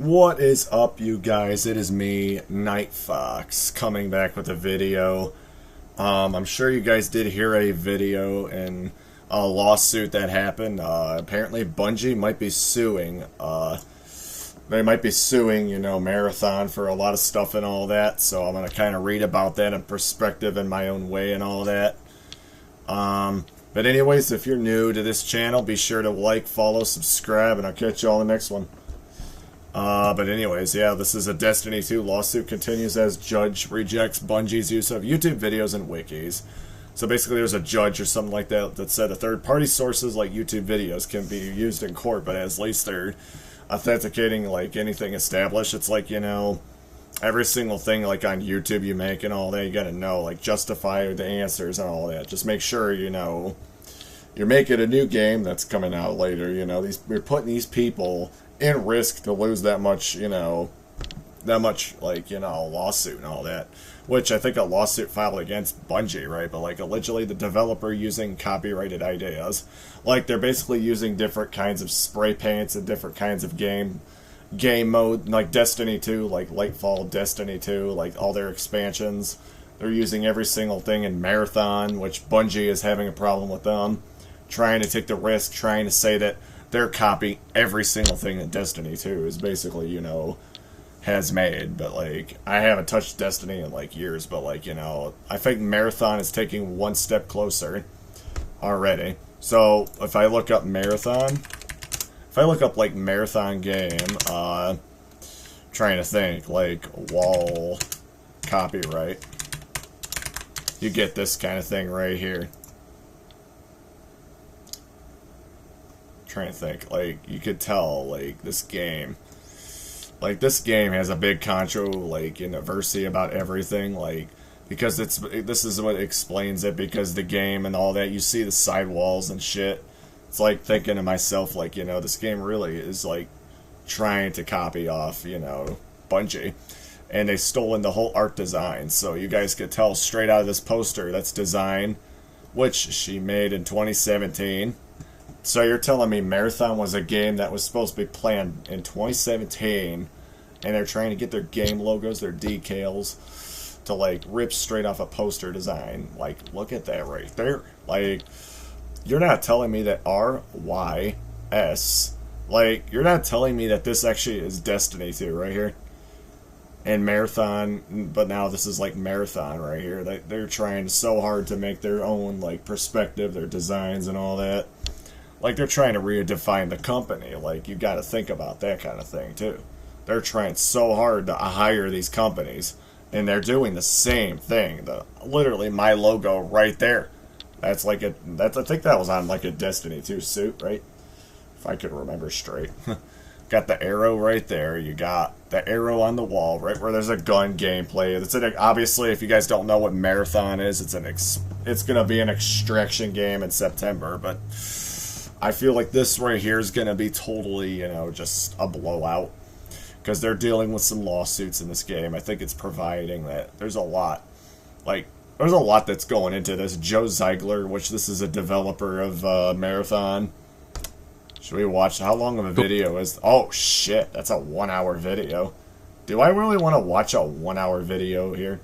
What is up, you guys? It is me, Night Fox, coming back with a video. I'm sure you guys did hear a video and a lawsuit that happened. Apparently, Bungie might be suing. They might be suing, Marathon for a lot of stuff and all that. So I'm gonna kind of read about that in perspective in my own way and all that. But anyways, if you're new to this channel, be sure to like, follow, subscribe, and I'll catch you all in the next one. But anyways, yeah, this is a Destiny 2 lawsuit continues as judge rejects Bungie's use of YouTube videos and wikis. So basically there's a judge or something like that that said a third-party sources like YouTube videos can be used in court, but at least they're authenticating like anything established. It's like, every single thing like on YouTube you make and all that, you gotta know, like justify the answers and all that. Just make sure, you're making a new game that's coming out later, you're putting these people in risk to lose that much, lawsuit and all that. Which I think a lawsuit filed against Bungie, right? But like allegedly the developer using copyrighted ideas. Like they're basically using different kinds of spray paints and different kinds of game mode, like Destiny 2, like Lightfall, Destiny 2, like all their expansions. They're using every single thing in Marathon, which Bungie is having a problem with them. Trying to take the risk, trying to say that they're copying every single thing that Destiny 2 is basically, has made. But, like, I haven't touched Destiny in, like, years. But, like, I think Marathon is taking one step closer already. So, if I look up Marathon, like, Marathon game, trying to think, like, wall copyright, you get this kind of thing right here. Trying to think, like, you could tell, like, this game has a big controversy about everything, like, because this is what explains it, because the game and all that, you see the sidewalls and shit. It's like thinking to myself, like, this game really is, like, trying to copy off, Bungie. And they stolen the whole art design, so you guys could tell straight out of this poster that's design, which she made in 2017. So you're telling me Marathon was a game that was supposed to be planned in 2017, and they're trying to get their game logos, their decals, to, like, rip straight off a poster design. Like, look at that right there. Like, you're not telling me that RYS, like, you're not telling me that this actually is Destiny 2 right here. And Marathon, but now this is, like, Marathon right here. They're trying so hard to make their own, like, perspective, their designs and all that. Like, they're trying to redefine the company. Like, you got to think about that kind of thing, too. They're trying so hard to hire these companies, and they're doing the same thing. Literally, my logo right there. That's like I think that was on, like, a Destiny 2 suit, right? If I could remember straight. Got the arrow right there. You got the arrow on the wall, right where there's a gun gameplay. Obviously, if you guys don't know what Marathon is, it's going to be an extraction game in September, but I feel like this right here is going to be totally, just a blowout. Because they're dealing with some lawsuits in this game. I think it's providing that there's a lot. Like, there's a lot that's going into this. Joe Ziegler, which this is a developer of Marathon. Should we watch? How long of a video is... Oh, shit. That's a 1-hour video. Do I really want to watch a 1-hour video here?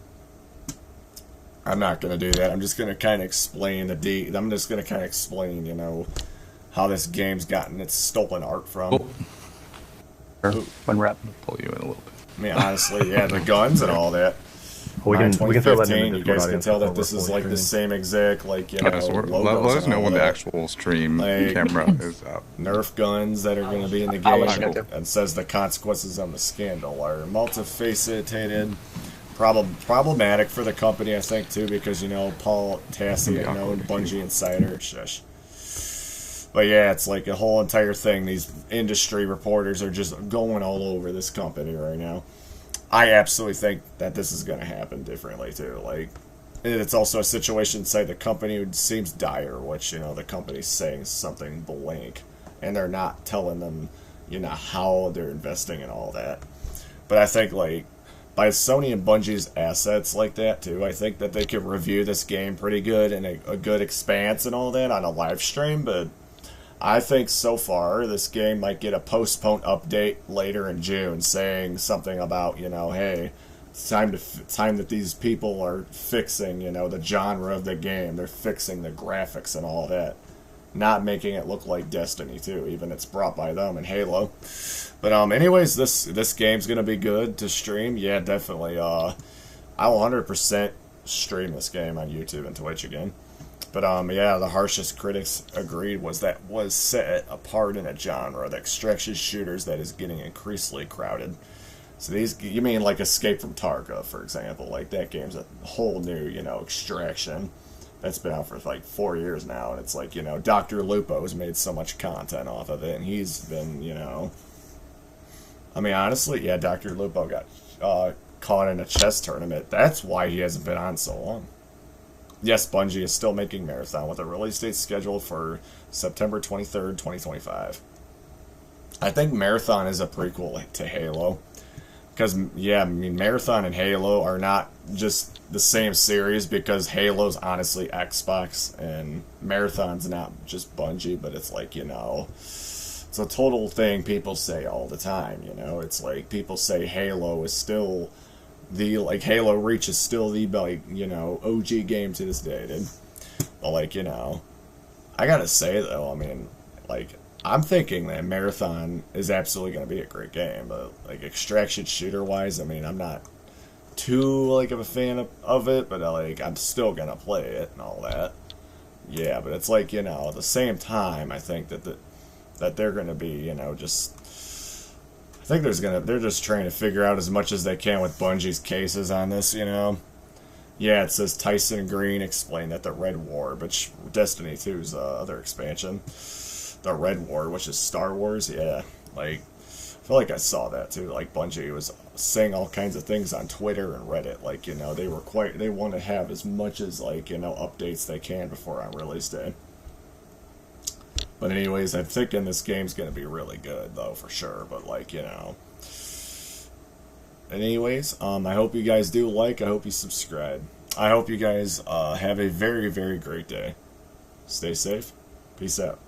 I'm not going to do that. I'm just going to kind of explain I'm just going to kind of explain, how this game's gotten its stolen art from. When Rap will pull you in a little bit. I mean, honestly, yeah, the guns and all that. We can start letting you guys can tell that this is like the same exact, like, so let us know when the actual stream camera is up. Nerf guns that are going to be in the game. And says the consequences on the scandal are multifaceted, problematic for the company, I think, too, because, Paul Tassi, Bungie Insider, shush. But yeah, it's like a whole entire thing. These industry reporters are just going all over this company right now. I absolutely think that this is going to happen differently too. Like, it's also a situation, say the company seems dire, which, the company's saying something blank, and they're not telling them, how they're investing and all that. But I think, like, by Sony and Bungie's assets like that too, I think that they could review this game pretty good and a good expanse and all that on a live stream, but I think so far this game might get a postponed update later in June saying something about, you know, hey, it's time that these people are fixing, you know, the genre of the game. They're fixing the graphics and all that. Not making it look like Destiny 2, even it's brought by them and Halo. But anyways, this game's gonna be good to stream. Yeah, definitely. I will 100% stream this game on YouTube and Twitch again. But yeah, the harshest critics agreed was set apart in a genre, the extraction shooters that is getting increasingly crowded. So these, you mean like Escape from Tarkov, for example? Like that game's a whole new, you know, extraction. That's been out for like 4 years now, and it's like, you know, Dr. Lupo's made so much content off of it, and he's been, you know, I mean, honestly, yeah, Dr. Lupo got caught in a chess tournament. That's why he hasn't been on so long. Yes, Bungie is still making Marathon with a release date scheduled for September 23rd, 2025. I think Marathon is a prequel to Halo. Because, yeah, I mean, Marathon and Halo are not just the same series, because Halo's honestly Xbox, and Marathon's not just Bungie, but it's like, you know, it's a total thing people say all the time, you know? It's like, people say Halo is still the, like, Halo Reach is still the, like, you know, OG game to this day, dude. But, like, you know, I gotta say, though, I mean, like, I'm thinking that Marathon is absolutely going to be a great game, but like extraction shooter wise, I mean, I'm not too like of a fan of it, but like I'm still going to play it and all that. Yeah, but it's like, you know, at the same time, I think that they're going to be, you know, just I think they're just trying to figure out as much as they can with Bungie's cases on this, you know. Yeah, it says Tyson Green explained that the Red War, which Destiny 2's other expansion. The Red War, which is Star Wars, yeah. Like, I feel like I saw that too. Like, Bungie was saying all kinds of things on Twitter and Reddit. Like, you know, they want to have as much as, like, you know, updates they can before on release day. But anyways, I'm thinking this game's going to be really good, though, for sure. But, like, you know. Anyways, I hope you guys do like. I hope you subscribe. I hope you guys have a very, very great day. Stay safe. Peace out.